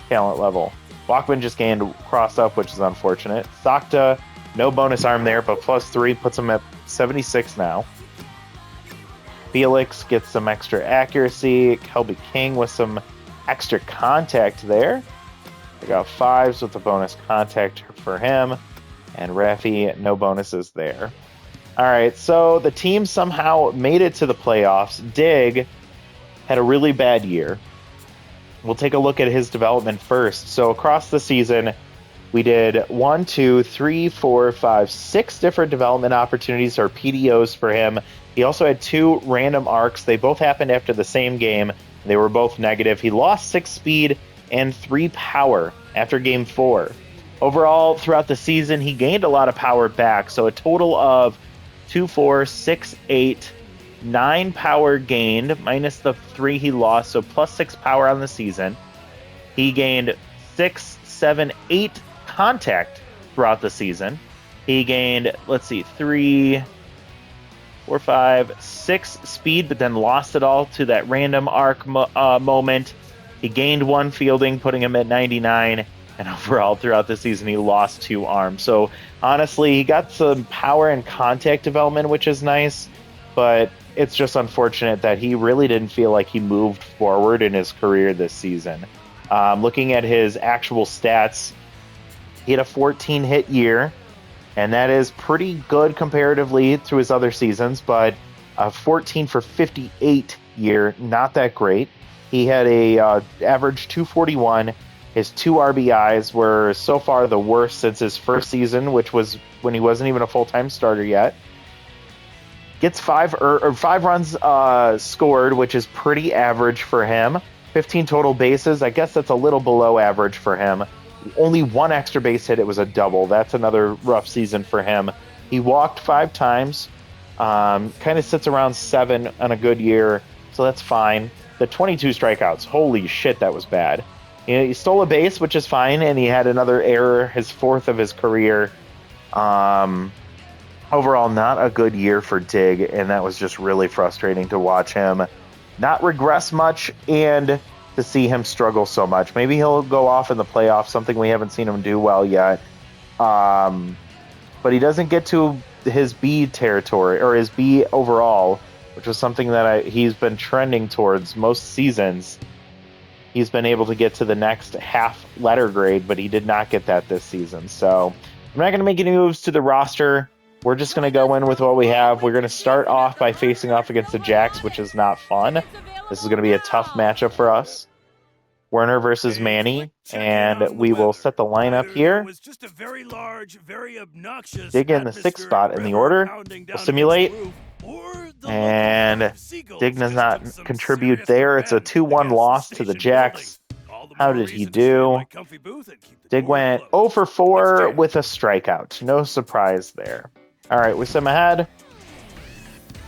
talent level. Walkman just gained cross up, which is unfortunate. Sakta, no bonus arm there, but +3 puts him at 76 now. Felix gets some extra accuracy. Kelby King with some extra contact there. I got 5s with the bonus contact for him. And Rafi, no bonuses there. All right, so the team somehow made it to the playoffs. Digg had a really bad year. We'll take a look at his development first. So across the season, we did 6 different development opportunities or PDOs for him. He also had 2 random arcs. They both happened after the same game. They were both negative. He lost 6 speed and 3 power after game 4. Overall, throughout the season, he gained a lot of power back. So a total of 2, 4, 6, 8, 9 power gained, minus the 3 he lost, so +6 power on the season. He gained 6, 7, 8 contact throughout the season. He gained, 3, 4, 5, 6 speed, but then lost it all to that random arc moment. He gained 1 fielding, putting him at 99. And overall, throughout the season, he lost 2 arms. So, honestly, he got some power and contact development, which is nice. But it's just unfortunate that he really didn't feel like he moved forward in his career this season. Looking at his actual stats, he had a 14-hit year. And that is pretty good comparatively to his other seasons. But a 14 for 58 year, not that great. He had a average 241. His 2 RBIs were so far the worst since his first season, which was when he wasn't even a full-time starter yet. Gets 5 runs scored, which is pretty average for him. 15 total bases. I guess that's a little below average for him. Only 1 extra base hit. It was a double. That's another rough season for him. He walked 5 times. Kind of sits around 7 on a good year, so that's fine. The 22 strikeouts. Holy shit, that was bad. He stole a base, which is fine, and he had another error, his 4th of his career. Overall, not a good year for Digg, and that was just really frustrating to watch him not regress much and to see him struggle so much. Maybe he'll go off in the playoffs, something we haven't seen him do well yet. But he doesn't get to his B territory, or his B overall, which was something that he's been trending towards most seasons. He's been able to get to the next half letter grade, but he did not get that this season. So I'm not going to make any moves to the roster. We're just going to go in with what we have. We're going to start off by facing off against the Jacks, which is not fun. This is going to be a tough matchup for us. Werner versus Manny, and we will set the lineup here. Was just a very large, very obnoxious Digg in the 6th spot in the order. We'll simulate. And Digg does not contribute there. It's a 2-1 loss to the Jacks. How did he do? Digg went 0 for 4 with a strikeout. No surprise there. All right, we sim ahead.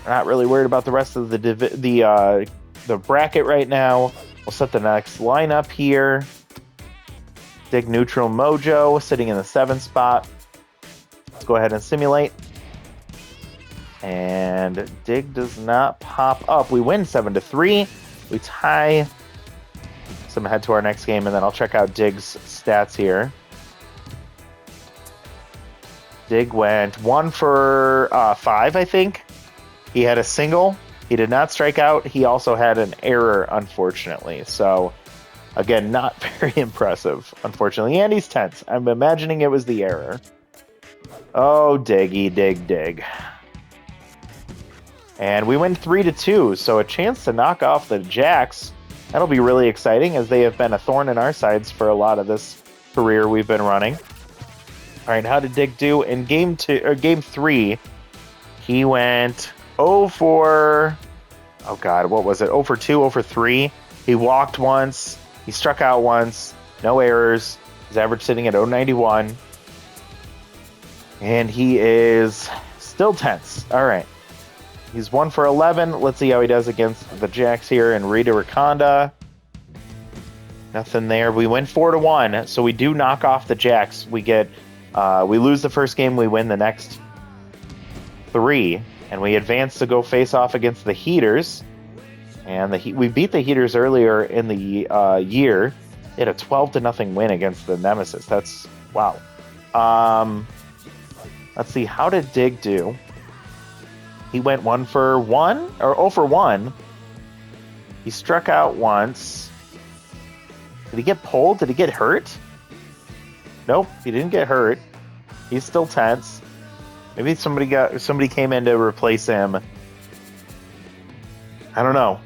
We're not really worried about the rest of the bracket right now. We'll set the next lineup here. Digg neutral Mojo sitting in the 7th spot. Let's go ahead and simulate. And Digg does not pop up. We win 7-3. We tie. So I'm ahead to our next game, and then I'll check out Digg's stats here. Digg went 1 for 5, I think. He had a single. He did not strike out. He also had an error, unfortunately. So, again, not very impressive, unfortunately. And he's tense. I'm imagining it was the error. Oh, Diggy, Digg. And we win 3-2, so a chance to knock off the Jacks. That'll be really exciting, as they have been a thorn in our sides for a lot of this career we've been running. All right, how did Digg do in game 3? He went 0 for, oh God, what was it? 0 for 2, 0 for 3. He walked once. He struck out once. No errors. His average sitting at 0.91. And he is still tense. All right. He's 1 for 11. Let's see how he does against the Jacks here in Rita Riconda. Nothing there. We win 4-1, so we do knock off the Jacks. We lose the first game. We win the next 3. And we advance to go face off against the Heaters. And we beat the Heaters earlier in the year. They had a 12-0 win against the Nemesis. That's, wow. Let's see, how did Digg do? He went 1 for 1, or 0 for 1. He struck out once. Did he get pulled? Did he get hurt? Nope, he didn't get hurt. He's still tense. Maybe somebody came in to replace him. I don't know.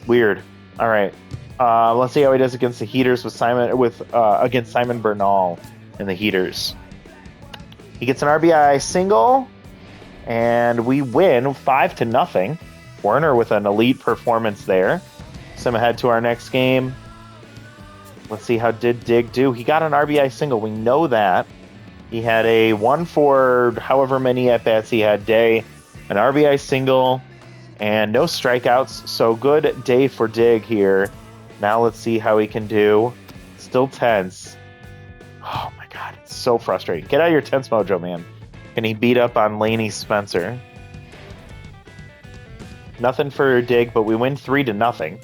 Weird. All right. Let's see how he does against the Heaters against Simon Bernal in the Heaters. He gets an RBI single, and we win 5-0. Werner with an elite performance there. So I'm ahead to our next game. Let's see, how did Digg do? He got an RBI single. We know that. He had a 1 for however many at-bats he had day, an RBI single, and no strikeouts. So good day for Digg here. Now let's see how he can do. Still tense. Oh my God, it's so frustrating. Get out of your tense mojo, man. Can he beat up on Laney Spencer? Nothing for Digg, but we win 3-0.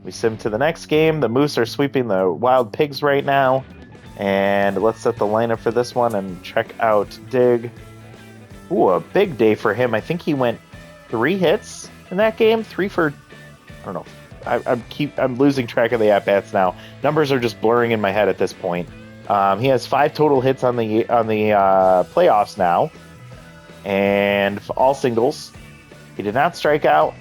We sim to the next game. The Moose are sweeping the Wild Pigs right now. And let's set the lineup for this one and check out Digg. Ooh, a big day for him. I think he went 3 hits in that game. 3 for, I don't know. I'm losing track of the at-bats now. Numbers are just blurring in my head at this point. He has 5 total hits on the playoffs now, and all singles. He did not strike out.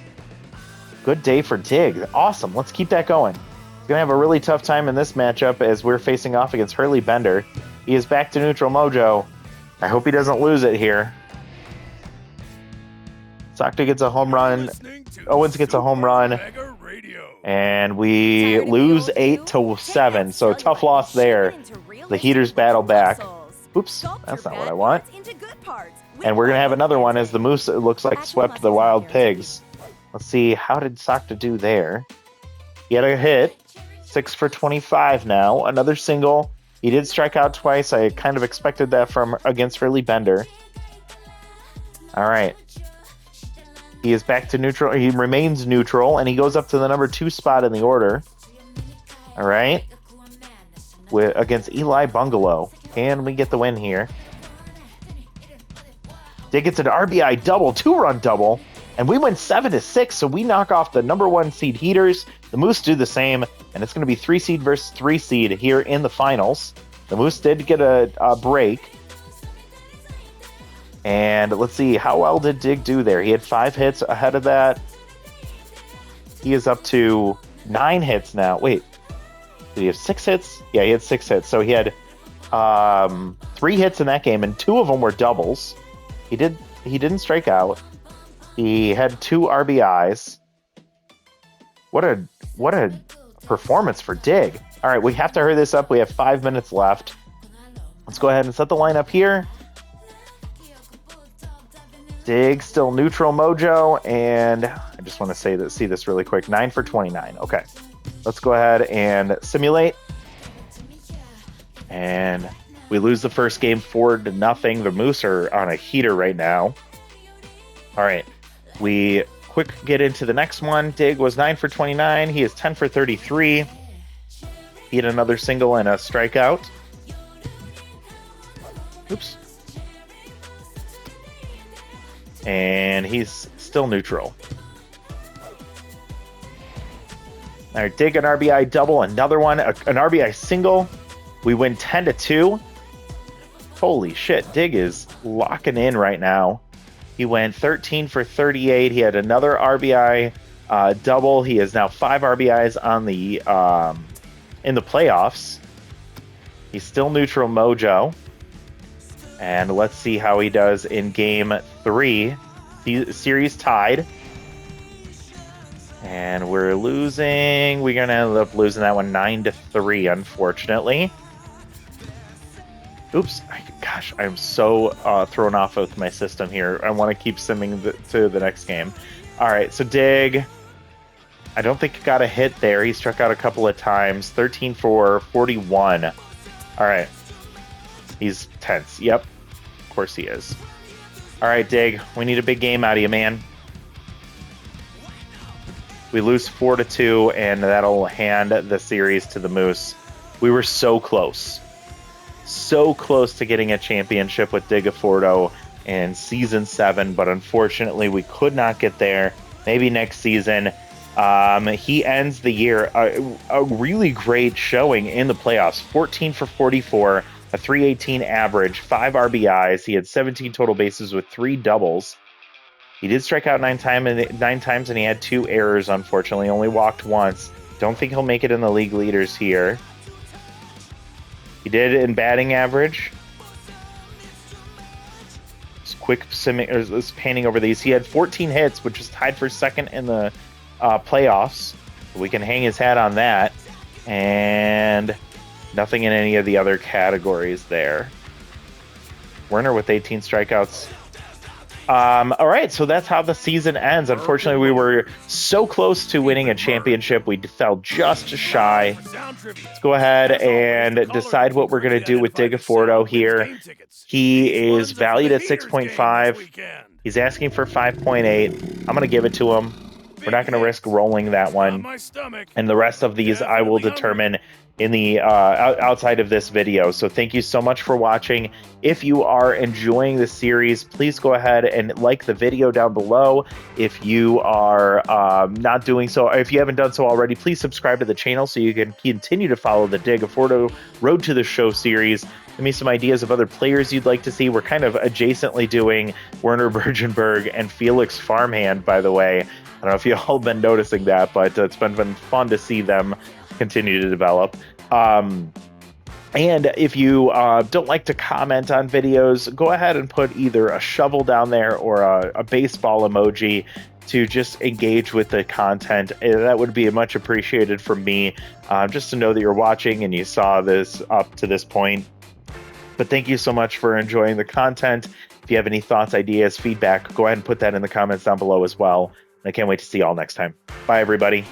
Good day for Digg. Awesome. Let's keep that going. He's going to have a really tough time in this matchup as we're facing off against Hurley Bender. He is back to neutral mojo. I hope he doesn't lose it here. Sakta gets a home run. Owens gets a home run. And we lose 8-7. So tough loss there. The Heaters battle back. Oops, that's not what I want. And we're going to have another one as the Moose, it looks like, swept the Wild Pigs. Let's see, how did Sakta do there? He had a hit. 6 for 25 now. Another single. He did strike out twice. I kind of expected that from against Hurley Bender. All right. He is back to neutral. He remains neutral, and he goes up to the number 2 spot in the order. All right. Against Eli Bungalow. Can we get the win here? Digg gets an RBI double, 2-run double, and we win 7-6, so we knock off the number 1 seed Heaters. The Moose do the same, and it's going to be 3 seed versus 3 seed here in the finals. The Moose did get a break. And let's see, how well did Digg do there? He had 5 hits ahead of that. He is up to 9 hits now. Wait, did he have 6 hits? Yeah, he had 6 hits. So he had 3 hits in that game, and 2 of them were doubles. He didn't strike out. He had 2 RBIs. What a performance for Digg. All right, we have to hurry this up. We have 5 minutes left. Let's go ahead and set the lineup here. Digg still neutral mojo, and I just want to see this really quick. 9 for 29. Okay, let's go ahead and simulate. And we lose the first game 4-0. The Moose are on a heater right now. All right, we quick get into the next one. Digg was 9 for 29. He is 10 for 33. He had another single and a strikeout. Oops. And he's still neutral. All right, Digg an RBI double, another one, an RBI single. We win 10-2. Holy shit, Digg is locking in right now. He went 13 for 38. He had another RBI double. He is now 5 RBIs on the in the playoffs. He's still neutral mojo. And let's see how he does in game 3. The series tied. And we're losing. We're going to end up losing that one 9-3, unfortunately. Oops. Gosh, I'm so thrown off with my system here. I want to keep simming to the next game. All right, so Digg, I don't think he got a hit there. He struck out a couple of times. 13 for 41. All right. He's tense. Yep. Of course he is. All right, Digg, we need a big game out of you, man. We lose 4-2, and that'll hand the series to the Moose. We were so close. So close to getting a championship with Diggafordo in Season 7, but unfortunately we could not get there. Maybe next season. He ends the year a really great showing in the playoffs. 14 for 44, a 318 average, 5 RBIs. He had 17 total bases with 3 doubles. He did strike out 9 times, and he had 2 errors, unfortunately. Only walked once. Don't think he'll make it in the league leaders here. He did in batting average. Just panning over these. He had 14 hits, which is tied for second in the playoffs. We can hang his hat on that. And nothing in any of the other categories there. Werner with 18 strikeouts. All right, so that's how the season ends. Unfortunately, we were so close to winning a championship. We fell just shy. Let's go ahead and decide what we're going to do with Diggafordo here. He is valued at 6.5. He's asking for 5.8. I'm going to give it to him. We're not going to risk rolling that one. And the rest of these I will determine in the outside of this video. So thank you so much for watching. If you are enjoying the series, please go ahead and like the video down below. If you are not doing so, or if you haven't done so already, please subscribe to the channel so you can continue to follow the Diggafordo Road to the Show series. Give me some ideas of other players you'd like to see. We're kind of adjacently doing Werner Bergenberg and Felix Farmhand, by the way. I don't know if you all been noticing that, but it's been fun to see them continue to develop. And if you don't like to comment on videos, go ahead and put either a shovel down there or a baseball emoji to just engage with the content. That would be much appreciated from me, just to know that you're watching and you saw this up to this point. But thank you so much for enjoying the content. If you have any thoughts, ideas, feedback, go ahead and put that in the comments down below as well. I can't wait to see you all next time. Bye, everybody.